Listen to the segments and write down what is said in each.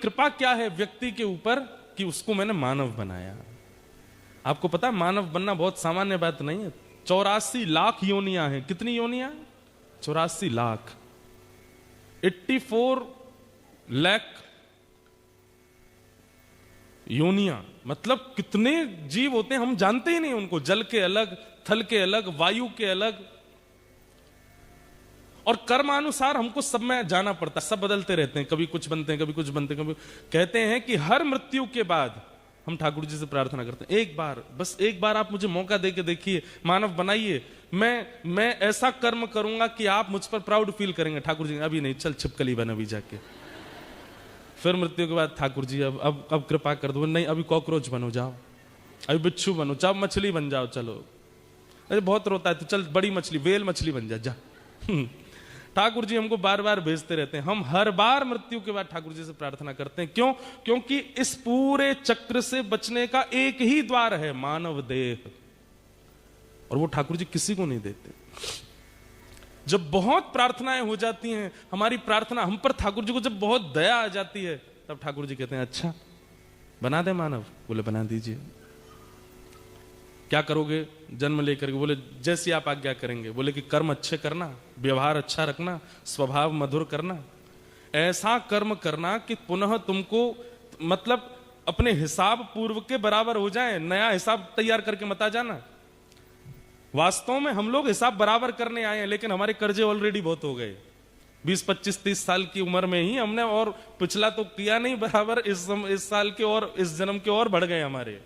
कृपा क्या है व्यक्ति के ऊपर कि उसको मैंने मानव बनाया। आपको पता है मानव बनना बहुत सामान्य बात नहीं है। 84 लाख योनियां हैं। कितनी योनियां? 84 लाख, 84 लाख योनियां। मतलब कितने जीव होते हैं हम जानते ही नहीं उनको। जल के अलग, थल के अलग, वायु के अलग। और कर्मानुसार हमको सब में जाना पड़ता है। सब बदलते रहते हैं, कभी कुछ बनते हैं, कभी कुछ बनते हैं, कभी। कहते हैं कि हर मृत्यु के बाद हम ठाकुर जी से प्रार्थना करते हैं, एक बार, बस एक बार आप मुझे मौका दे के देखिए, मानव बनाइए। मैं ऐसा कर्म करूंगा कि आप मुझ पर प्राउड फील करेंगे। ठाकुर जी अभी नहीं, चल छिपकली बन अभी जाके। फिर मृत्यु के बाद ठाकुर जी अब कृपा कर दो। नहीं, अभी कॉकरोच बनो, जाओ। अभी बिच्छू बनो, चाहे मछली बन जाओ, चलो। अरे बहुत रोता है तो चल बड़ी मछली, वेल मछली बन जा। ठाकुर जी हमको बार बार भेजते रहते हैं। हम हर बार मृत्यु के बाद ठाकुर जी से प्रार्थना करते हैं। क्यों? क्योंकि इस पूरे चक्र से बचने का एक ही द्वार है, मानव देह। और वो ठाकुर जी किसी को नहीं देते। जब बहुत प्रार्थनाएं हो जाती हैं, हमारी प्रार्थना हम पर, ठाकुर जी को जब बहुत दया आ जाती है, तब ठाकुर जी कहते हैं अच्छा बना दे मानव। बोले बना दीजिए। क्या करोगे जन्म लेकर के? बोले जैसी आप आज्ञा करेंगे। बोले कि कर्म अच्छे करना, व्यवहार अच्छा रखना, स्वभाव मधुर करना, ऐसा कर्म करना कि पुनः तुमको मतलब अपने हिसाब पूर्व के बराबर हो जाए। नया हिसाब तैयार करके मत आ जाना। वास्तव में हम लोग हिसाब बराबर करने आए हैं, लेकिन हमारे कर्जे ऑलरेडी बहुत हो गए। 20, 25, 30 साल की उम्र में ही हमने, और पिछला तो किया नहीं बराबर, इस साल के और इस जन्म के और बढ़ गए हमारे।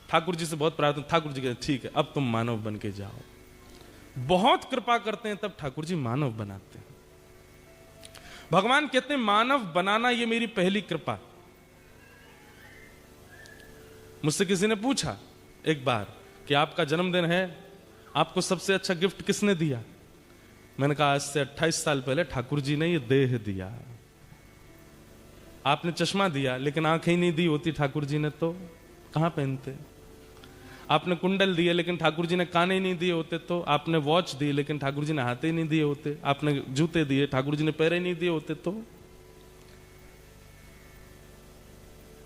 ठाकुर जी से बहुत प्रार्थना। ठाकुर जी कहते ठीक है अब तुम मानव बन के जाओ। बहुत कृपा करते हैं, तब ठाकुर जी मानव बनाते हैं। भगवान कहते हैं मानव बनाना ये मेरी पहली कृपा। मुझसे किसी ने पूछा एक बार कि आपका जन्मदिन है, आपको सबसे अच्छा गिफ्ट किसने दिया? मैंने कहा आज से 28 साल पहले ठाकुर जी ने ये देह दिया। आपने चश्मा दिया, लेकिन आंखें ही नहीं दी होती ठाकुर जी ने तो कहां पहनते। आपने कुंडल दिए, लेकिन ठाकुर जी ने कान ही नहीं दिए होते तो। आपने वॉच दी, लेकिन ठाकुर जी ने हाथ ही नहीं दिए होते। आपने जूते दिए, ठाकुर जी ने पैर ही नहीं दिए होते तो।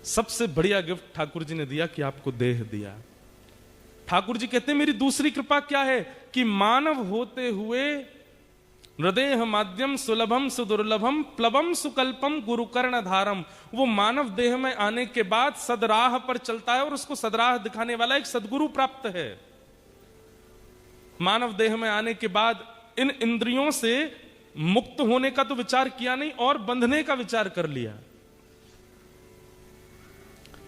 सबसे बढ़िया गिफ्ट ठाकुर जी ने दिया कि आपको देह दिया। ठाकुर जी कहते हैं मेरी दूसरी कृपा क्या है कि मानव होते हुए हृदय माध्यम सुलभम सुदुर्लभम प्लवम सुकल्पम गुरुकर्ण धारम। वो मानव देह में आने के बाद सदराह पर चलता है और उसको सदराह दिखाने वाला एक सदगुरु प्राप्त है। मानव देह में आने के बाद इन इंद्रियों से मुक्त होने का तो विचार किया नहीं, और बंधने का विचार कर लिया।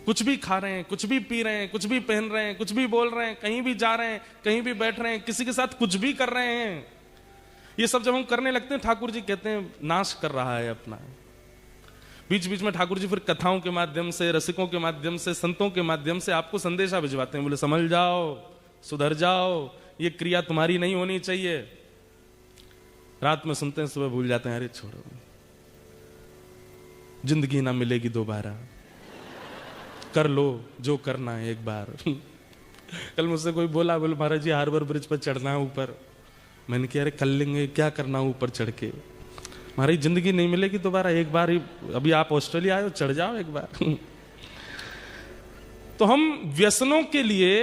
कुछ भी खा रहे हैं, कुछ भी पी रहे हैं, कुछ भी पहन रहे हैं, कुछ भी बोल रहे हैं, कहीं भी जा रहे हैं, कहीं भी बैठ रहे हैं, किसी के साथ कुछ भी कर रहे हैं। ये सब जब हम करने लगते हैं, ठाकुर जी कहते हैं नाश कर रहा है अपना। बीच बीच में ठाकुर जी फिर कथाओं के माध्यम से, रसिकों के माध्यम से, संतों के माध्यम से आपको संदेशा भिजवाते हैं। बोले समझ जाओ, सुधर जाओ, ये क्रिया तुम्हारी नहीं होनी चाहिए। रात में सुनते हैं, सुबह भूल जाते हैं। अरे छोड़ो, जिंदगी ना मिलेगी दोबारा, कर लो जो करना है एक बार। कल मुझसे कोई बोला, बोले महाराज जी हार्बर ब्रिज पर चढ़ना है ऊपर। मैंने कहा अरे कर लेंगे, क्या करना ऊपर चढ़ के। महाराज जिंदगी नहीं मिलेगी दोबारा, एक बार ही। अभी आप ऑस्ट्रेलिया आए हो, चढ़ जाओ एक बार। तो हम व्यसनों के लिए,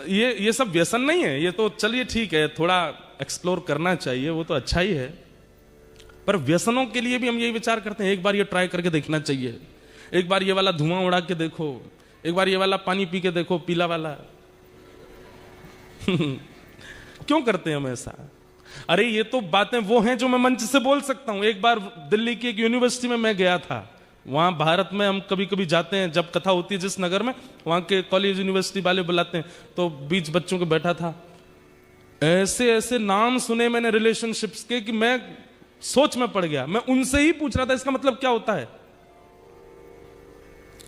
ये सब व्यसन नहीं है। ये तो चलिए ठीक है, थोड़ा एक्सप्लोर करना चाहिए, वो तो अच्छा ही है। पर व्यसनों के लिए भी हम यही विचार करते हैं एक बार ये ट्राई करके देखना चाहिए, एक बार ये वाला धुआं उड़ा के देखो, एक बार ये वाला पानी पी के देखो, पीला वाला। क्यों करते हैं हम ऐसा? अरे ये तो बातें वो हैं जो मैं मंच से बोल सकता हूं। एक बार दिल्ली की एक यूनिवर्सिटी में मैं गया था। वहां भारत में हम कभी कभी जाते हैं, जब कथा होती है जिस नगर में, वहां के कॉलेज यूनिवर्सिटी वाले बुलाते हैं, तो 20 बच्चों के बैठा था। ऐसे ऐसे नाम सुने मैंने रिलेशनशिप्स के कि मैं सोच में पड़ गया। मैं उनसे ही पूछ रहा था इसका मतलब क्या होता है।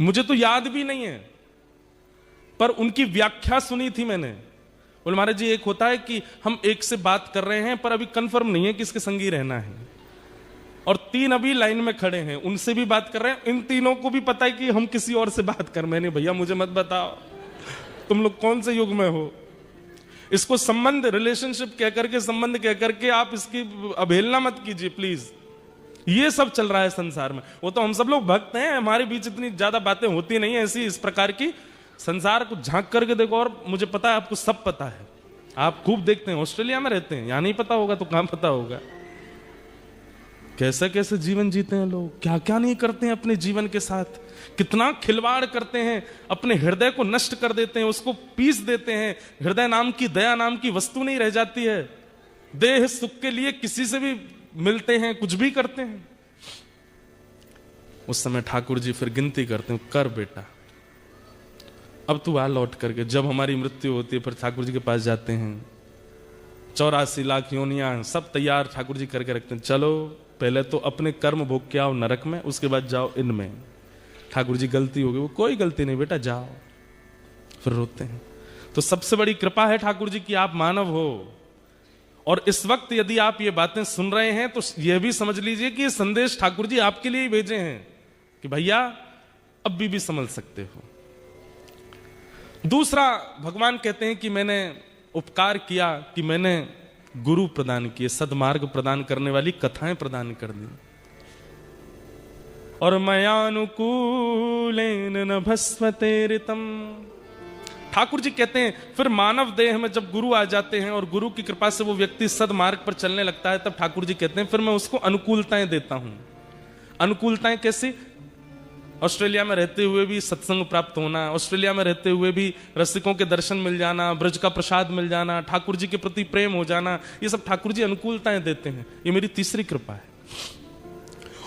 मुझे तो याद भी नहीं है, पर उनकी व्याख्या सुनी थी मैंने। बोले महाराज जी एक होता है कि हम एक से बात कर रहे हैं, पर अभी कंफर्म नहीं है कि इसके संगी रहना है, और 3 अभी लाइन में खड़े हैं, उनसे भी बात कर रहे हैं। इन तीनों को भी पता है कि हम किसी और से बात कर। मैंने भैया मुझे मत बताओ तुम लोग कौन से युग में हो। इसको संबंध, रिलेशनशिप कह करके, संबंध कह करके आप इसकी अवहेलना मत कीजिए प्लीज। ये सब चल रहा है संसार में। वो तो हम सब लोग भक्त हैं, हमारे बीच इतनी ज्यादा बातें होती नहीं है ऐसी इस प्रकार की। संसार को झांक करके देखो, और मुझे पता है आपको सब पता है, आप खूब देखते हैं, ऑस्ट्रेलिया में रहते हैं, यहां नहीं पता होगा तो कहां पता होगा। कैसे कैसे जीवन जीते हैं लोग, क्या क्या नहीं करते हैं अपने जीवन के साथ, कितना खिलवाड़ करते हैं, अपने हृदय को नष्ट कर देते हैं, उसको पीस देते हैं। हृदय नाम की, दया नाम की वस्तु नहीं रह जाती है। देह सुख के लिए किसी से भी मिलते हैं, कुछ भी करते हैं। उस समय ठाकुर जी फिर गिनती करते हैं, कर बेटा अब तू आ लौट करके। जब हमारी मृत्यु होती है फिर ठाकुर जी के पास जाते हैं, 84 लाख योनियां सब तैयार ठाकुर जी करके रखते हैं। चलो पहले तो अपने कर्म भोग के आओ नरक में, उसके बाद जाओ इनमें। ठाकुर जी गलती हो गई, वो कोई गलती नहीं बेटा जाओ। फिर रोते हैं। तो सबसे बड़ी कृपा है ठाकुर जी की आप मानव हो, और इस वक्त यदि आप ये बातें सुन रहे हैं तो यह भी समझ लीजिए कि ये संदेश ठाकुर जी आपके लिए ही भेजे हैं कि भैया अब भी संभल सकते हो। दूसरा, भगवान कहते हैं कि मैंने उपकार किया कि मैंने गुरु प्रदान किए, सदमार्ग प्रदान करने वाली कथाएं प्रदान कर दी। और मयानुकूलेन न भस्मते ऋतम। ठाकुर जी कहते हैं फिर मानव देह में जब गुरु आ जाते हैं और गुरु की कृपा से वो व्यक्ति सदमार्ग पर चलने लगता है, तब ठाकुर जी कहते हैं फिर मैं उसको अनुकूलताएं देता हूं। अनुकूलताएं कैसी? ऑस्ट्रेलिया में रहते हुए भी सत्संग प्राप्त होना, ऑस्ट्रेलिया में रहते हुए भी रसिकों के दर्शन मिल जाना, ब्रज का प्रसाद मिल जाना, ठाकुर जी के प्रति प्रेम हो जाना, ये सब ठाकुर जी अनुकूलताएं देते हैं। ये मेरी तीसरी कृपा है।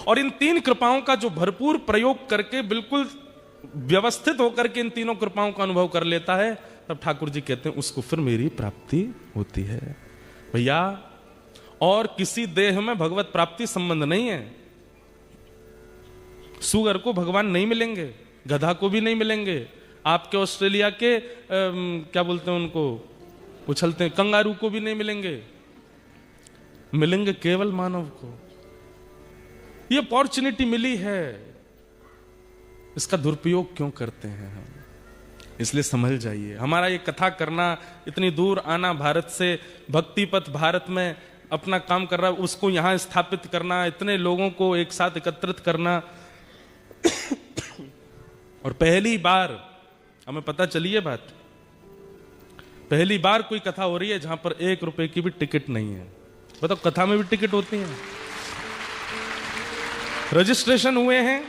और इन तीन कृपाओं का जो भरपूर प्रयोग करके बिल्कुल व्यवस्थित होकर के इन तीनों कृपाओं का अनुभव कर लेता है, तब ठाकुर जी कहते हैं उसको फिर मेरी प्राप्ति होती है। भैया और किसी देह में भगवत प्राप्ति संबंध नहीं है। सुअर को भगवान नहीं मिलेंगे, गधा को भी नहीं मिलेंगे, आपके ऑस्ट्रेलिया के क्या बोलते हैं उनको, उछलते हैं, कंगारू को भी नहीं मिलेंगे। मिलेंगे केवल मानव को। ये अपॉर्चुनिटी मिली है, इसका दुरुपयोग क्यों करते हैं हम? इसलिए समझ जाइए। हमारा ये कथा करना, इतनी दूर आना, भारत से भक्ति पथ भारत में अपना काम कर रहा है, उसको यहां स्थापित करना, इतने लोगों को एक साथ एकत्रित करना, और पहली बार हमें पता चली है बात, पहली बार कोई कथा हो रही है जहां पर 1 रुपए की भी टिकट नहीं है। बताओ, कथा में भी टिकट होती है? रजिस्ट्रेशन हुए हैं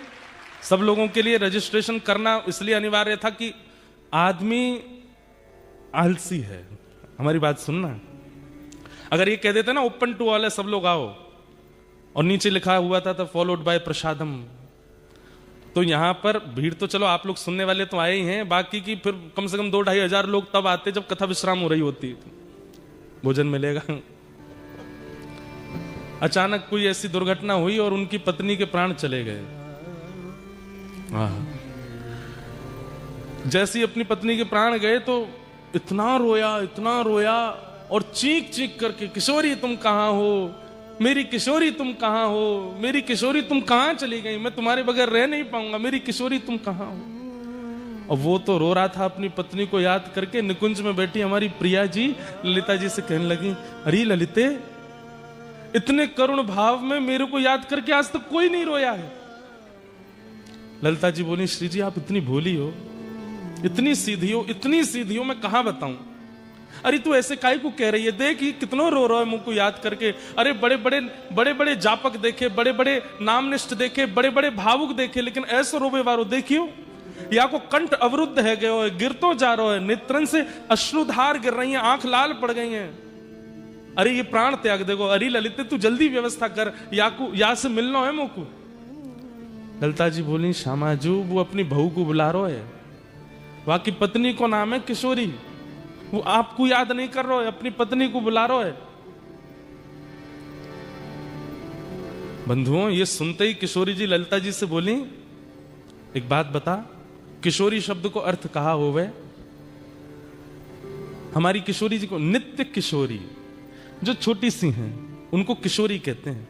सब लोगों के लिए। रजिस्ट्रेशन करना इसलिए अनिवार्य था कि आदमी आलसी है। हमारी बात सुनना, अगर ये कह देते ना ओपन टू ऑल है, सब लोग आओ, और नीचे लिखा हुआ था फॉलोड बाय प्रसादम, तो यहां पर भीड़ तो चलो आप लोग सुनने वाले तो आए ही हैं, बाकी की फिर कम से कम 2-2.5 हजार लोग तब आते जब कथा विश्राम हो रही होती, भोजन मिलेगा। अचानक कोई ऐसी दुर्घटना हुई और उनकी पत्नी के प्राण चले गए। जैसी अपनी पत्नी के प्राण गए तो इतना रोया और चीख चीख करके, किशोरी तुम कहां हो, मेरी किशोरी तुम कहां हो, मेरी किशोरी तुम कहां चली गई, मैं तुम्हारे बगैर रह नहीं पाऊंगा, मेरी किशोरी तुम कहां हो। और वो तो रो रहा था अपनी पत्नी को याद करके। निकुंज में बैठी हमारी प्रिया जी ललिता जी से कहने लगी, अरे ललिते, इतने करुण भाव में मेरे को याद करके आज तक कोई नहीं रोया है। ललिता जी बोली, श्री जी आप इतनी भोली हो, इतनी सीधी हो, मैं कहां बताऊं। अरे तू ऐसे काहे को कह रही है, देख ये कितना रो रहा है मुझको याद करके। अरे बड़े बड़े जापक देखे, बड़े बड़े नामनिष्ठ देखे, बड़े बड़े भावुक देखे, लेकिन ऐसे रोवे वारो देखियो, या को कंठ अवरुद्ध है गयो है, गिर तो जा रहा है, नेत्रन से अश्रुधार गिर रही हैं, आंख लाल पड़ गई हैं। अरे ये प्राण त्याग देखो। अरे ललित तू जल्दी व्यवस्था कर, या से मिलना है मुझको। ललिता जी बोली, श्यामाजू वो अपनी बहू को बुला रहा है, वहां की पत्नी को नाम है किशोरी, वो आपको याद नहीं कर रहा है, अपनी पत्नी को बुला रहा है। बंधुओं, ये सुनते ही किशोरी जी ललिता जी से बोली, एक बात बता, किशोरी शब्द को अर्थ कहा होवे? हमारी किशोरी जी को नित्य किशोरी, जो छोटी सी हैं उनको किशोरी कहते हैं।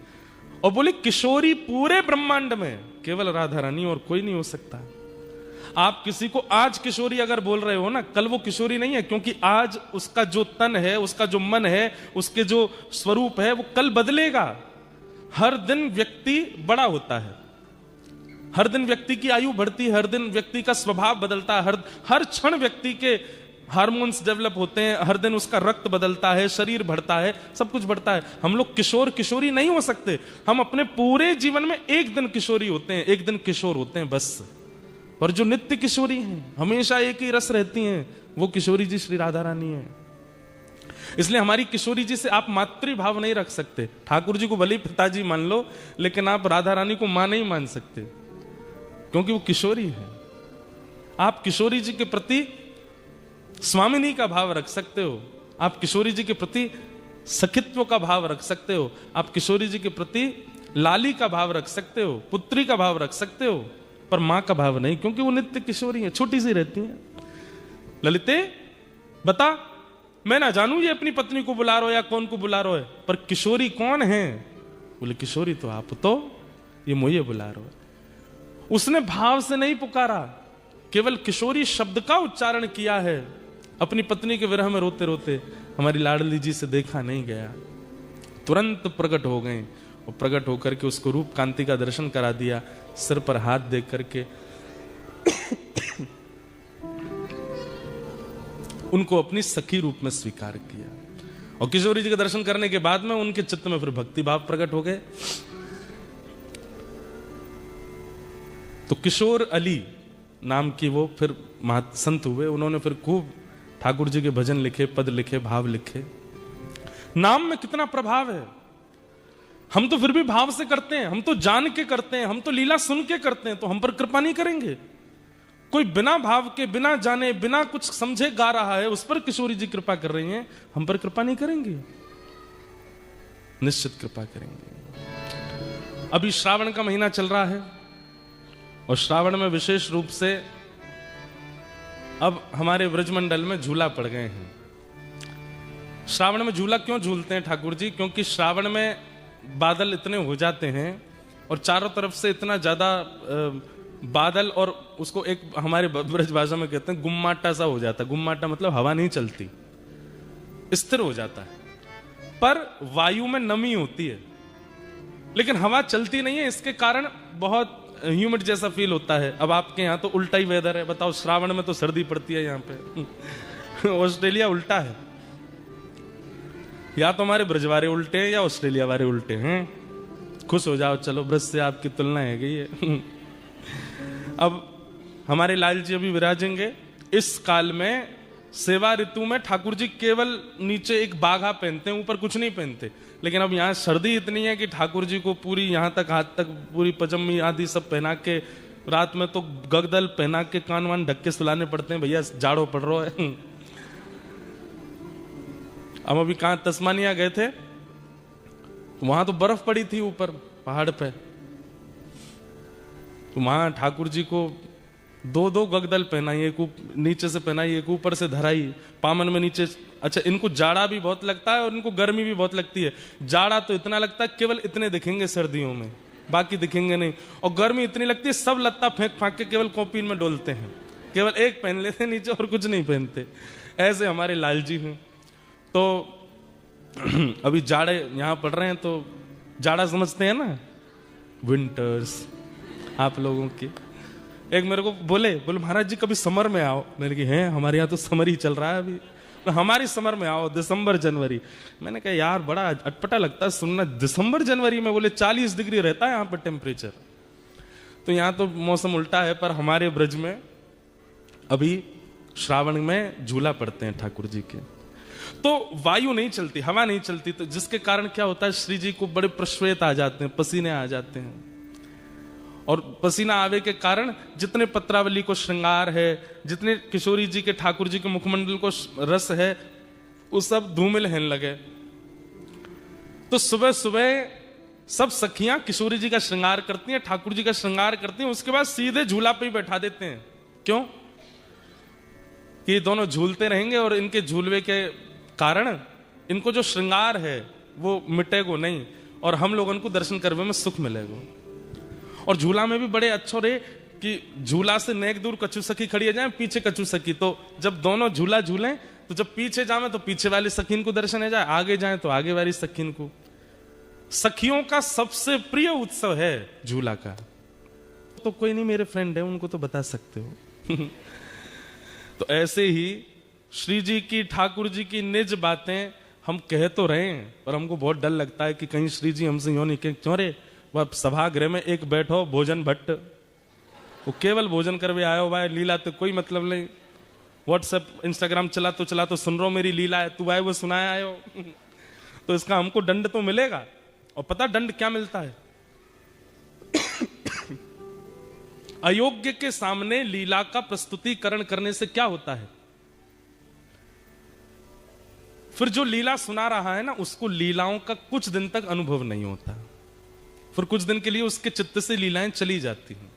और बोले किशोरी पूरे ब्रह्मांड में केवल राधा रानी और कोई नहीं हो सकता। आप किसी को आज किशोरी अगर बोल रहे हो ना, कल वो किशोरी नहीं है, क्योंकि आज उसका जो तन है, उसका जो मन है, उसके जो स्वरूप है, वो कल बदलेगा। हर दिन व्यक्ति बड़ा होता है, हर दिन व्यक्ति की आयु बढ़ती है, हर दिन व्यक्ति का स्वभाव बदलता है, हर क्षण व्यक्ति के हार्मोन्स डेवलप होते हैं, हर दिन उसका रक्त बदलता है, शरीर बढ़ता है, सब कुछ बढ़ता है। हम लोग किशोर किशोरी नहीं हो सकते। हम अपने पूरे जीवन में एक दिन किशोरी होते हैं, एक दिन किशोर होते हैं बस। पर जो नित्य किशोरी हैं, हमेशा एक ही रस रहती हैं, वो किशोरी जी श्री राधा रानी है। इसलिए हमारी किशोरी जी से आप मातृभाव नहीं रख सकते। ठाकुर जी को भले पिताजी मान लो, लेकिन आप राधा रानी को मां नहीं मान सकते, क्योंकि वो किशोरी है। आप किशोरी जी के प्रति स्वामिनी का भाव रख सकते हो, आप किशोरी जी के प्रति सखित्व का भाव रख सकते हो, आप किशोरी जी के प्रति लाली का भाव रख सकते हो, पुत्री का भाव रख सकते हो, पर मां का भाव नहीं, क्योंकि वो नित्य किशोरी है, छोटी सी रहती है। ललिते बता, मैं ना जानू ये अपनी पत्नी को बुला रहा हो या कौन को बुला रहा है, पर किशोरी कौन है? बोले किशोरी तो आप, तो ये मुझे बुला रहा है। उसने भाव से नहीं पुकारा, केवल किशोरी शब्द का उच्चारण किया है। अपनी पत्नी के विरह में रोते रोते हमारी लाडली जी से देखा नहीं गया, तुरंत प्रकट हो गए और प्रकट होकर के उसको रूप कांति का दर्शन करा दिया, सिर पर हाथ दे करके उनको अपनी सखी रूप में स्वीकार किया। और किशोरी जी के दर्शन करने के बाद में उनके चित्त में फिर भक्ति भाव प्रकट हो गए। तो किशोर अली नाम की वो फिर संत हुए। उन्होंने फिर खूब ठाकुर जी के भजन लिखे, पद लिखे, भाव लिखे। नाम में कितना प्रभाव है। हम तो फिर भी भाव से करते हैं, हम तो जान के करते हैं, हम तो लीला सुन के करते हैं, तो हम पर कृपा नहीं करेंगे? कोई बिना भाव के, बिना जाने, बिना कुछ समझे गा रहा है, उस पर किशोरी जी कृपा कर रही हैं, हम पर कृपा नहीं करेंगे? निश्चित कृपा करेंगे। अभी श्रावण का महीना चल रहा है और श्रावण में विशेष रूप से अब हमारे ब्रजमंडल में झूला पड़ गए हैं। श्रावण में झूला क्यों झूलते हैं ठाकुर जी? क्योंकि श्रावण में बादल इतने हो जाते हैं और चारों तरफ से इतना ज्यादा बादल, और उसको एक हमारे ब्रज भाषा में कहते हैं गुम्माटा सा हो जाता है। गुम्माटा मतलब हवा नहीं चलती, स्थिर हो जाता है, पर वायु में नमी होती है, लेकिन हवा चलती नहीं है। इसके कारण बहुत ह्यूमिड जैसा फील होता है। अब आपके यहाँ तो उल्टा ही वेदर है, बताओ। श्रावण में तो सर्दी पड़ती है यहाँ पे। ऑस्ट्रेलिया उल्टा है, या तो हमारे ब्रज वाले उल्टे हैं या ऑस्ट्रेलिया वाले उल्टे हैं। खुश हो जाओ, चलो ब्रज से आपकी तुलना है गई है। अब हमारे लाल जी अभी विराजेंगे। इस काल में सेवा ऋतु में ठाकुर जी केवल नीचे एक बाघा पहनते हैं, ऊपर कुछ नहीं पहनते। लेकिन अब यहाँ सर्दी इतनी है कि ठाकुर जी को पूरी यहाँ तक, हाथ तक पूरी पजम्मी आदि सब पहना के, रात में तो गगदल पहना के कान वान ढक के सुलाने पड़ते हैं, भैया जाड़ो पड़ रहा है। हम अभी कहाँ तस्मानिया गए थे, वहां तो बर्फ पड़ी थी ऊपर पहाड़ पे, तो वहां ठाकुर जी को दो दो गगदल पहनाई, एक नीचे से पहनाई, एक ऊपर से धराई, पामन में नीचे। अच्छा, इनको जाड़ा भी बहुत लगता है और इनको गर्मी भी बहुत लगती है। जाड़ा तो इतना लगता है केवल इतने दिखेंगे सर्दियों में, बाकी दिखेंगे नहीं। और गर्मी इतनी लगती है सब लत्ता फेंक फांक के केवल कॉपीन में डोलते हैं, केवल एक पहन लेते हैं नीचे और कुछ नहीं पहनते। ऐसे हमारे लाल जी हैं। तो अभी जाड़े यहाँ पड़ रहे हैं, तो जाड़ा समझते हैं ना, विंटर्स आप लोगों की। एक मेरे को बोले महाराज जी कभी समर में आओ। मैंने कहा हैं, हमारे यहाँ तो समर ही चल रहा है अभी, तो हमारी समर में आओ, दिसंबर जनवरी। मैंने कहा यार बड़ा अटपटा लगता है सुनना, दिसंबर जनवरी में। बोले 40 डिग्री रहता है यहाँ पर टेम्परेचर। तो यहाँ तो मौसम उल्टा है, पर हमारे ब्रज में अभी श्रावण में झूला पड़ते हैं ठाकुर जी के। तो वायु नहीं चलती, हवा नहीं चलती, तो जिसके कारण क्या होता है, श्री जी को बड़े प्रश्वेत आ जाते हैं, पसीने आ जाते हैं। और पसीना आवे के कारण जितने पत्रावली को श्रृंगार है, जितने किशोरी जी के, ठाकुर जी के मुखमंडल को रस है, वो सब धूमिल होने लगे। तो सुबह सुबह सब सखियां किशोरी जी का श्रृंगार करती हैं, ठाकुर जी का श्रृंगार करती हैं, उसके बाद सीधे झूला पे ही बैठा देते हैं। क्यों? कि ये दोनों झूलते रहेंगे और इनके झूलवे के कारण इनको जो श्रृंगार है वो मिटेगो नहीं, और हम लोगों को दर्शन करने में सुख मिलेगा। और झूला में भी बड़े अच्छो रहे कि झूला से नेक दूर कछु सखी खड़ी जाए, पीछे कछु सखी। तो जब दोनों झूला झूलें, तो जब पीछे जावे तो पीछे वाली सखीन को दर्शन है जाए, आगे जाए तो आगे वाली सखीन को। सखियों का सबसे प्रिय उत्सव है झूला का। तो कोई नहीं, मेरे फ्रेंड है, उनको तो बता सकते हो। तो ऐसे ही श्री जी की, ठाकुर जी की निज बातें हम कह तो रहे हैं, पर हमको बहुत डर लगता है कि कहीं श्री जी हमसे यूं नहीं कहें, क्यों रे वह सभागृह में एक बैठो भोजन भट्ट, वो केवल भोजन करवे आयो भाई, लीला तो कोई मतलब नहीं। व्हाट्सएप इंस्टाग्राम चला तो सुन रहा मेरी लीला है, तू आए वो सुनाया आयो। तो इसका हमको दंड तो मिलेगा। और पता दंड क्या मिलता है? अयोग्य के सामने लीला का प्रस्तुतिकरण करने से क्या होता है? फिर जो लीला सुना रहा है ना, उसको लीलाओं का कुछ दिन तक अनुभव नहीं होता, फिर कुछ दिन के लिए उसके चित्त से लीलाएं चली जाती हैं।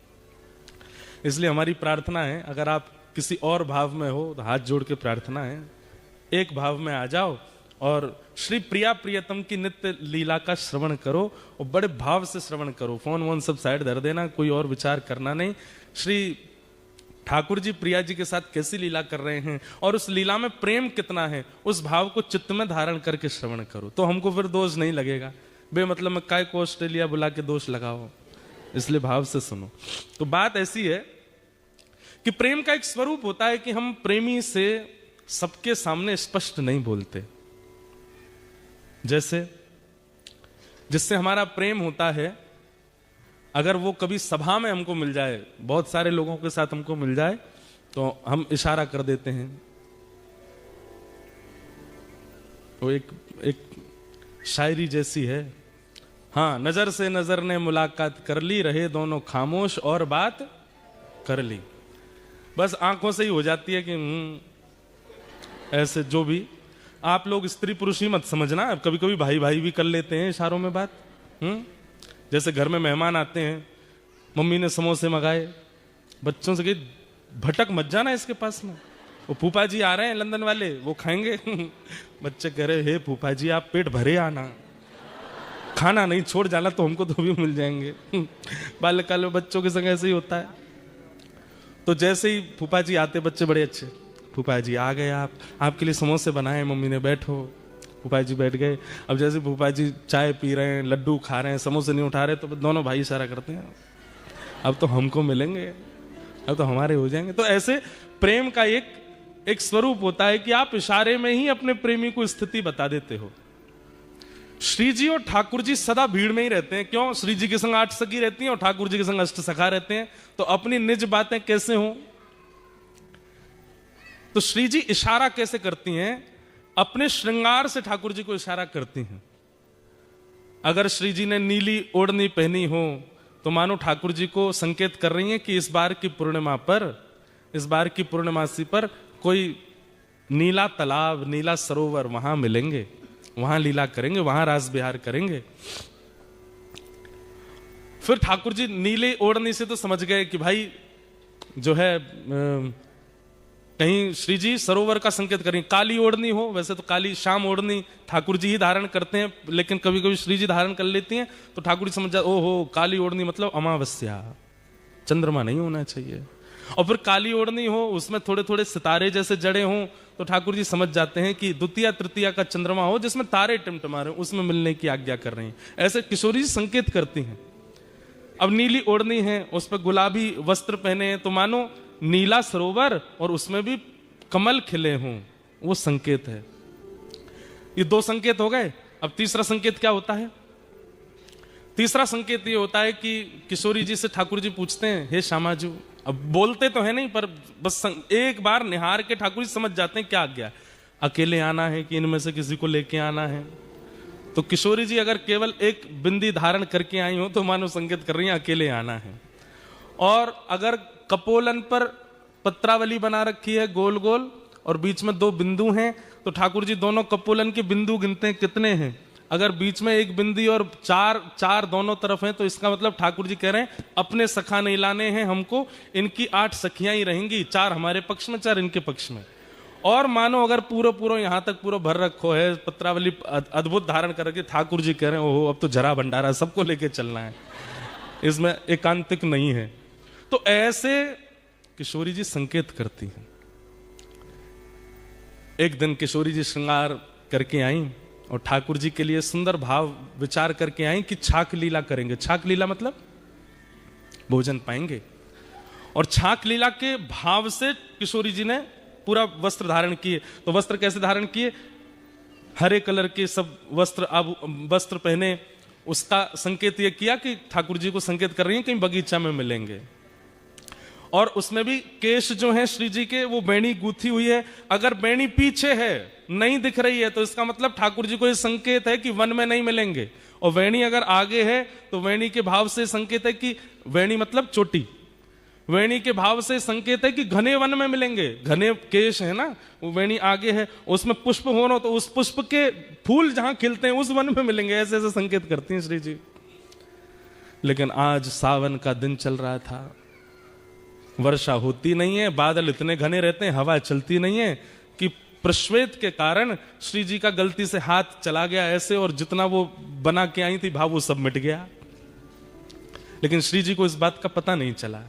इसलिए हमारी प्रार्थना है, अगर आप किसी और भाव में हो तो हाथ जोड़ के प्रार्थना है, एक भाव में आ जाओ और श्री प्रिया प्रियतम की नित्य लीला का श्रवण करो, और बड़े भाव से श्रवण करो। फोन वोन सब साइड धर देना, कोई और विचार करना नहीं। श्री ठाकुर जी प्रिया जी के साथ कैसी लीला कर रहे हैं और उस लीला में प्रेम कितना है, उस भाव को चित्त में धारण करके श्रवण करो, तो हमको फिर दोष नहीं लगेगा। बेमतलब में काय को ऑस्ट्रेलिया बुला के दोष लगाओ, इसलिए भाव से सुनो। तो बात ऐसी है कि प्रेम का एक स्वरूप होता है कि हम प्रेमी से सबके सामने स्पष्ट नहीं बोलते। जैसे जिससे हमारा प्रेम होता है, अगर वो कभी सभा में हमको मिल जाए, बहुत सारे लोगों के साथ हमको मिल जाए, तो हम इशारा कर देते हैं। वो एक शायरी जैसी है, हाँ, नजर से नजर ने मुलाकात कर ली, रहे दोनों खामोश और बात कर ली। बस आंखों से ही हो जाती है कि ऐसे। जो भी आप लोग स्त्री पुरुष ही मत समझना, कभी कभी भाई भाई भी कर लेते हैं इशारों में बात। जैसे घर में मेहमान आते हैं, मम्मी ने समोसे मंगाए, बच्चों से कही भटक मत जाना इसके पास में, वो फूफा जी आ रहे हैं लंदन वाले, वो खाएंगे। बच्चे कह रहे, हे फूफा जी आप पेट भरे आना, खाना नहीं छोड़ जाना, तो हमको तो भी मिल जाएंगे। बाल्यकाल में बच्चों के संग ऐसे ही होता है। तो जैसे ही फूफा जी आते, बच्चे बड़े अच्छे, फूफा जी आ गए, आपके लिए समोसे बनाए मम्मी ने, बैठो। फूफा जी बैठ गए। अब जैसे फूफा जी चाय पी रहे हैं, लड्डू खा रहे हैं, समोसे नहीं उठा रहे, तो दोनों भाई इशारा करते हैं, अब तो हमको मिलेंगे, अब तो हमारे हो जाएंगे। तो ऐसे प्रेम का एक स्वरूप होता है कि आप इशारे में ही अपने प्रेमी को स्थिति बता देते हो। श्री जी और ठाकुर जी सदा भीड़ में ही रहते हैं। क्यों? श्री जी के संग 8 सखी रहती हैं और ठाकुर जी के संग 8 सखा रहते हैं। तो अपनी निज बातें कैसे हों? तो श्री जी इशारा कैसे करती हैं? अपने श्रृंगार से ठाकुर जी को इशारा करती हैं। अगर श्री जी ने नीली ओढ़नी पहनी हो, तो मानो ठाकुर जी को संकेत कर रही हैं कि इस बार की पूर्णिमा पर, इस बार की पूर्णमासी पर कोई नीला तालाब, नीला सरोवर, वहां मिलेंगे, वहां लीला करेंगे, वहां रास विहार करेंगे। फिर ठाकुर जी नीले ओढ़नी से तो समझ गए कि भाई जो है कहीं श्री जी सरोवर का संकेत करें। काली ओढ़नी हो, वैसे तो काली शाम ओढ़नी ठाकुर जी ही धारण करते हैं, लेकिन कभी कभी श्री जी धारण कर लेती हैं, तो ठाकुर जी समझ जाते, ओहो काली ओढ़नी मतलब अमावस्या, चंद्रमा नहीं होना चाहिए। और फिर काली ओढ़नी हो, उसमें थोड़े थोड़े सितारे जैसे जड़े हों, तो ठाकुर जी समझ जाते हैं कि द्वितीया तृतीया का चंद्रमा हो जिसमें तारे टिमटिमा रहे, उसमें मिलने की आज्ञा कर रही हैं। ऐसे किशोरी जी संकेत करती हैं। अब नीली ओढ़नी है, उस पर गुलाबी वस्त्र पहने हैं, तो मानो नीला सरोवर और उसमें भी कमल खिले हों, वो संकेत है। ये 2 संकेत हो गए। अब तीसरा संकेत क्या होता है? तीसरा संकेत ये होता है कि किशोरी जी से ठाकुर जी पूछते हैं, हे श्यामाजू, अब बोलते तो है नहीं, पर बस एक बार निहार के ठाकुर जी समझ जाते हैं क्या आज्ञा, अकेले आना है कि इनमें से किसी को लेके आना है। तो किशोरी जी अगर केवल एक बिंदी धारण करके आई हो, तो मानो संकेत कर रही हैं अकेले आना है। और अगर कपोलन पर पत्रावली बना रखी है गोल गोल, और बीच में 2 बिंदु हैं, तो ठाकुर जी दोनों कपोलन के बिंदु गिनते हैं कितने हैं। अगर बीच में 1 बिंदी और 4 दोनों तरफ हैं, तो इसका मतलब ठाकुर जी कह रहे हैं अपने सखा नहीं लाने हैं हमको, इनकी 8 सखियां ही रहेंगी, 4 हमारे पक्ष में, 4 इनके पक्ष में। और मानो अगर पूरा यहां तक पूरा भर रखो है, पत्रावली अद्भुत धारण करके, ठाकुर जी कह रहे हैं ओहो अब तो जरा भंडारा सबको लेके चलना है, इसमें एकांतिक नहीं है। तो ऐसे किशोरी जी संकेत करती हैं। एक दिन किशोरी जी श्रृंगार करके आई और ठाकुर जी के लिए सुंदर भाव विचार करके आई कि छाक लीला करेंगे। छाक लीला मतलब भोजन पाएंगे। और छाक लीला के भाव से किशोरी जी ने पूरा वस्त्र धारण किए। तो वस्त्र कैसे धारण किए? हरे कलर के सब वस्त्र, अब वस्त्र पहने। उसका संकेत यह किया कि ठाकुर जी को संकेत कर रही है कहीं बगीचा में मिलेंगे। और उसमें भी केश जो है श्री जी के, वो बेणी गूंथी हुई है। अगर बेणी पीछे है, नहीं दिख रही है, तो इसका मतलब ठाकुर जी को यह संकेत है कि वन में नहीं मिलेंगे। और वेणी अगर आगे है तो वेणी के भाव से संकेत है कि वेणी मतलब चोटी, वेणी के भाव से संकेत है कि घने वन में मिलेंगे। घने केश है ना, वो वेणी आगे है, उसमें पुष्प हो ना, तो उस पुष्प के फूल जहां खिलते हैं उस वन में मिलेंगे। ऐसे ऐसे संकेत करती हैं श्री जी। लेकिन आज सावन का दिन चल रहा था, वर्षा होती नहीं है, बादल इतने घने रहते हैं, हवा चलती नहीं है कि प्रश्वेत के कारण श्री जी का गलती से हाथ चला गया ऐसे, और जितना वो बना के आई थी भाव वो सब मिट गया। लेकिन श्री जी को इस बात का पता नहीं चला।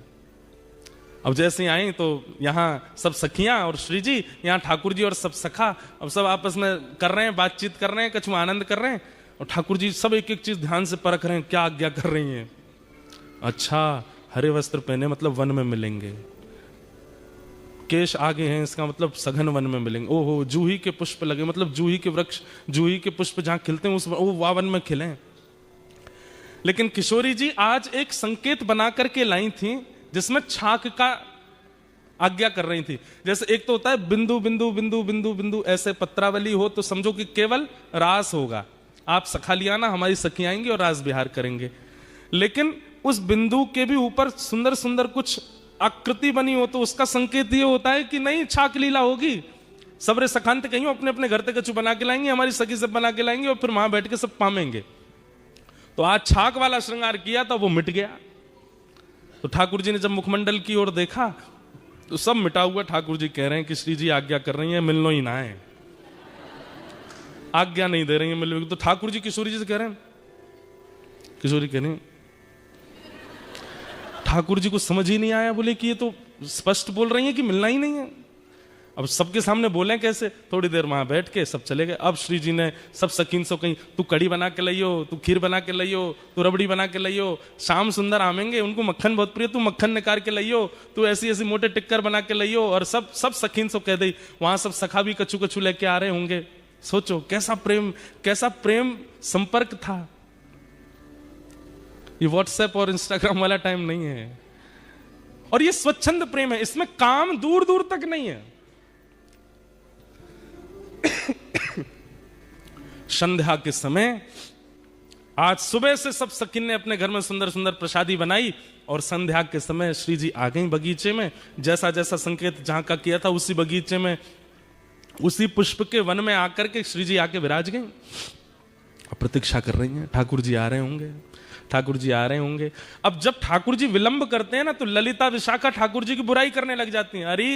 अब जैसे आई तो यहाँ सब सखियां और श्री जी, यहाँ ठाकुर जी और सब सखा, अब सब आपस में कर रहे हैं, बातचीत कर रहे हैं, कछु आनंद कर रहे हैं। और ठाकुर जी सब एक एक चीज ध्यान से परख रहे हैं, क्या आज्ञा कर रही हैं। अच्छा, हरे वस्त्र पहने मतलब वन में मिलेंगे, केश आगे हैं इसका मतलब सघन वन में मिलेंगे। ओहो, जूही के पुष्प लगे मतलब जूही के वृक्ष, जूही के पुष्प जहां खिलते हैं उस वन में खिले। लेकिन किशोरी जी आज एक संकेत बना करके लाई थी जिसमें छाक का आज्ञा कर रही थी। जैसे एक तो होता है बिंदु बिंदु बिंदु बिंदु बिंदु, ऐसे पत्रावली हो तो समझो कि केवल रास होगा, आप सखा लिया ना, हमारी सखी आएंगी और रास विहार करेंगे। लेकिन उस बिंदु के भी ऊपर सुंदर सुंदर कुछ आकृति बनी हो तो उसका संकेत ये होता है कि नहीं, छाक लीला होगी। सबरे सखांत कहीं अपने अपने घर तक कछु बना के लाएंगे, हमारी सखी सब बना के लाएंगे और फिर वहां बैठ के सब पामेंगे। तो आज छाक वाला श्रृंगार किया था, वो मिट गया। तो ठाकुर जी ने जब मुखमंडल की ओर देखा तो सब मिटा हुआ। ठाकुर जी कह रहे हैं कि श्री जी आज्ञा कर रही है मिलनो ही ना है, आज्ञा नहीं दे रही है मिलने। तो ठाकुर जी किशोरी जी से कह रहे हैं, किशोरी कह रहे हैं ठाकुर जी को समझ ही नहीं आया, बोले कि ये तो स्पष्ट बोल रही है कि मिलना ही नहीं है। अब सबके सामने बोले कैसे? थोड़ी देर वहां बैठ के सब चले गए। अब श्री जी ने सब सकीन से कहीं, तू कड़ी बना के लाइयो, तू खीर बना के लाइयो, तू रबड़ी बना के लाइयो, श्याम सुंदर आमेंगे उनको मक्खन बहुत प्रिय, तू मक्खन निकाल के लाइयो, तू ऐसी ऐसी मोटे टिक्कर बना के लाइयो। और सब सकीन से कह दी। वहां सब सखा भी कछु कछु लेके आ रहे होंगे। सोचो कैसा प्रेम संपर्क था। ये व्हाट्सएप और इंस्टाग्राम वाला टाइम नहीं है। और ये स्वच्छंद प्रेम है, इसमें काम दूर दूर तक नहीं है। संध्या के समय आज सुबह से सब सखिन ने अपने घर में सुंदर सुंदर प्रसादी बनाई और संध्या के समय श्री जी आ गई बगीचे में। जैसा जैसा संकेत जहां का किया था उसी बगीचे में, उसी पुष्प के वन में आकर के श्री जी आके विराज गई। प्रतीक्षा कर रही हैं, ठाकुर जी आ रहे होंगे, ठाकुर जी आ रहे होंगे। अब जब ठाकुर जी विलंब करते हैं ना तो ललिता विशाखा ठाकुर जी की बुराई करने लग जाती हैं। अरे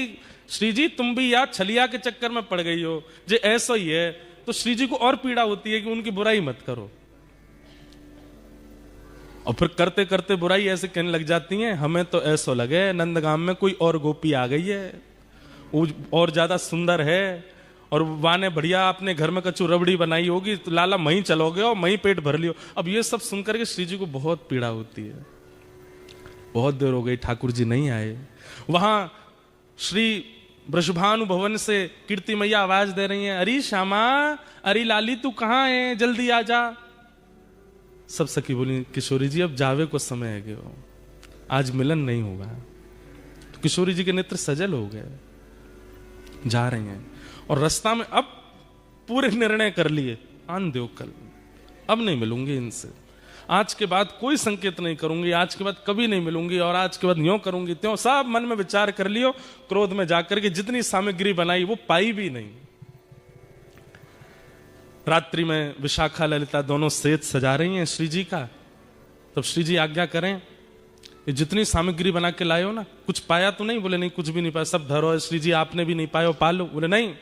श्री जी तुम भी यार छलिया के चक्कर में पड़ गई हो, जे ऐसा ही है। तो श्री जी को और पीड़ा होती है कि उनकी बुराई मत करो। और फिर करते करते बुराई ऐसे कहने लग जाती हैं, हमें तो ऐसा लगे नंदगाम में कोई और गोपी आ गई है, वो और ज्यादा सुंदर है, और वाने बढ़िया अपने घर में कचू रबड़ी बनाई होगी, तो लाला मही चलोगे और मही पेट भर लियो। अब ये सब सुनकर के श्री जी को बहुत पीड़ा होती है। बहुत देर हो गई ठाकुर जी नहीं आए। वहां श्री वृषभानु भवन से कीर्ति मैया आवाज दे रही हैं, अरे श्यामा, अरे लाली तू कहां है, जल्दी आ जा। सब सखी बोली, किशोरी जी अब जावे को समय है गयो, आज मिलन नहीं होगा। तो किशोरी जी के नेत्र सजल हो गए, जा रही हैं। और रास्ता में अब पूरे निर्णय कर लिए, आन दो कल, अब नहीं मिलूंगी इनसे, आज के बाद कोई संकेत नहीं करूंगी, आज के बाद कभी नहीं मिलूंगी, और आज के बाद यूं करूंगी त्यों। सब मन में विचार कर लियो। क्रोध में जाकर के जितनी सामग्री बनाई वो पाई भी नहीं। रात्रि में विशाखा ललिता दोनों सेज सजा रही हैं श्री जी का। तब श्री जी आज्ञा करें, ये जितनी सामग्री बना के लाए हो ना, कुछ पाया तो नहीं? बोले नहीं, कुछ भी नहीं पाया, सब धरो है श्री जी, आपने भी नहीं पाया, पालो। बोले नहीं,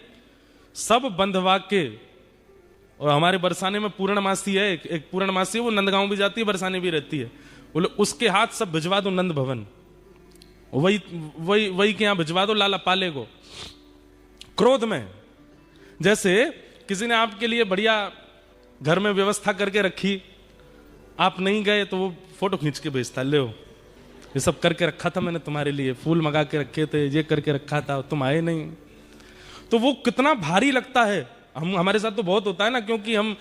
सब बंधवा के। और हमारे बरसाने में पूर्णमासी है, एक पूर्णमासी है, वो नंदगांव भी जाती है, बरसाने भी रहती है। बोले उसके हाथ सब भिजवा दो नंद भवन, वही के यहां भिजवा दो, लाला पाले को। क्रोध में जैसे किसी ने आपके लिए बढ़िया घर में व्यवस्था करके रखी, आप नहीं गए तो वो फोटो खींच के भेजता, ले ये सब करके रखा था मैंने तुम्हारे लिए, फूल मंगा के रखे थे, ये करके रखा था, तुम आए नहीं। तो वो कितना भारी लगता है। हमारे साथ तो बहुत होता है ना, क्योंकि हम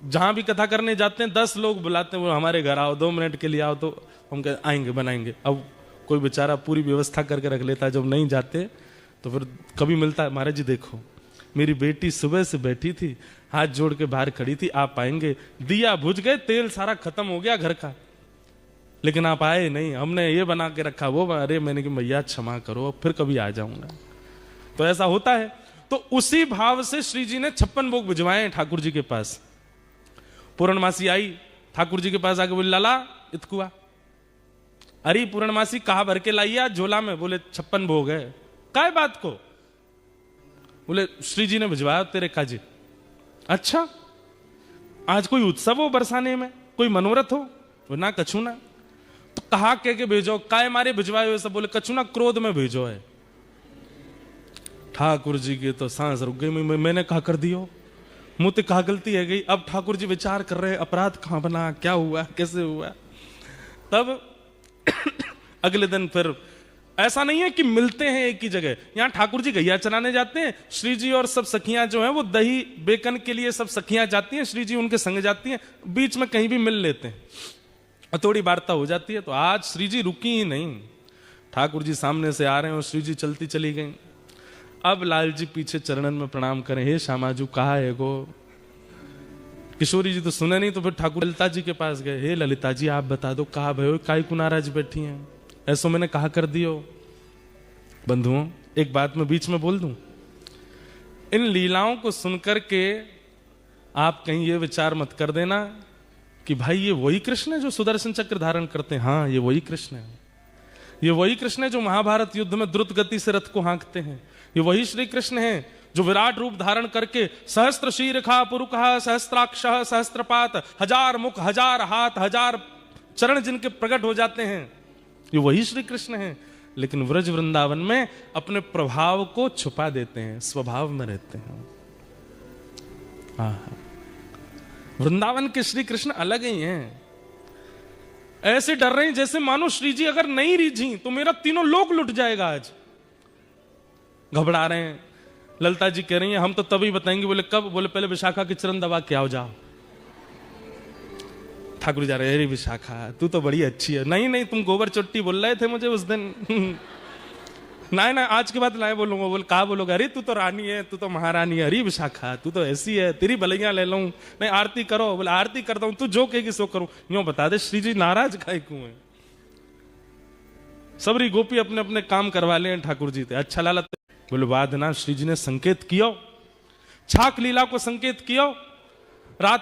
जहां भी कथा करने जाते हैं 10 लोग बुलाते हैं, वो हमारे घर आओ 2 मिनट के लिए आओ, तो हम कहते आएंगे बनाएंगे। अब कोई बेचारा पूरी व्यवस्था करके रख लेता है, जब नहीं जाते तो फिर कभी मिलता है, महाराज जी देखो मेरी बेटी सुबह से बैठी थी, हाथ जोड़ के बाहर खड़ी थी, आप आएंगे, दिया बुझ गए, तेल सारा खत्म हो गया घर का, लेकिन आप आए नहीं, हमने ये बना के रखा वो, अरे मैंने कहा भैया क्षमा करो, फिर कभी आ जाऊंगा। तो ऐसा होता है। तो उसी भाव से श्री जी ने 56 भोग भिजवाए ठाकुर जी के पास। पूर्णमासी आई ठाकुर जी के पास आके बोली, लाला इतकुआ, अरे पूर्णमासी कहा भर के लाइया झोला में? बोले 56 भोग है। काय बात को? बोले श्री जी ने भिजवाया तेरे काजी। अच्छा, आज कोई उत्सव हो बरसाने में, कोई मनोरथ हो? ना कछु ना। तो कहा के भेजो, काय मारे भिजवाए हो? सब बोले कछु ना, क्रोध में भेजो है। ठाकुर जी की तो सांस रुक गई। मैंने कहा कर दियो, मुझे कहा गलती है गई। अब ठाकुर जी विचार कर रहे हैं अपराध कहां बना, क्या हुआ, कैसे हुआ। तब अगले दिन फिर ऐसा नहीं है कि मिलते हैं एक ही जगह, यहां ठाकुर जी गैया चराने जाते हैं, श्री जी और सब सखियां जो हैं वो दही बेकन के लिए सब सखियां जाती हैं, श्री जी उनके संग जाती हैं, बीच में कहीं भी मिल लेते हैं और थोड़ी वार्ता हो जाती है। तो आज श्री जी रुकी ही नहीं, ठाकुर जी सामने से आ रहे हैं और श्री जी चलती चली गई। अब लाल जी पीछे चरणन में प्रणाम करें, हे श्यामाजू कहा है गो। किशोरी जी तो सुने नहीं, तो फिर ठाकुर ललिता जी के पास गए, हे ललिता जी आप बता दो कहा भयो, काई कुनाराज बैठी हैं, ऐसो मैंने कहा कर दियो। बंधुओं एक बात मैं बीच में बोल दूं, इन लीलाओं को सुनकर के आप कहीं ये विचार मत कर देना कि भाई ये वही कृष्ण है जो सुदर्शन चक्र धारण करते हैं। हाँ ये वही कृष्ण है, ये वही कृष्ण है जो महाभारत युद्ध में द्रुत गति से रथ को हाँकते हैं, ये वही श्री कृष्ण है जो विराट रूप धारण करके सहस्त्र शीर्षा पुरुषः सहस्त्राक्षः सहस्त्रपात, 1000 मुख 1000 हाथ 1000 चरण जिनके प्रकट हो जाते हैं, ये वही श्री कृष्ण है। लेकिन व्रज वृंदावन में अपने प्रभाव को छुपा देते हैं, स्वभाव में रहते हैं। वृंदावन के श्री कृष्ण अलग ही हैं। ऐसे डर रहे हैं जैसे मानो श्री जी अगर नहीं रीझी तो मेरा तीनों लोक लुट जाएगा। आज घबरा रहे हैं। ललिता जी कह रही हैं हम तो तभी बताएंगे। बोले कब? बोले पहले विशाखा की चरण दबा के आओ, जाओ। ठाकुर जा रहे, अरे विशाखा तू तो बड़ी अच्छी है। नहीं नहीं तुम गोबर चोट्टी बोल रहे थे मुझे उस दिन। ना ना आज के बाद ना बोलूंगा। बोल कहा बोलोगे? अरे तू तो रानी है, तू तो महारानी है। अरे विशाखा तू तो ऐसी है, तेरी भलैयां ले लूं। नहीं आरती करो। बोले आरती करता हूं, तू जो कहेगी सो करूं। यूं बता दे श्री जी नाराज काहे क्यों है? सबरी गोपी अपने अपने काम करवा ले ठाकुर जी थे। अच्छा लाला बोले बाद ना श्री जी ने संकेत किया, छाक लीला को संकेत किया।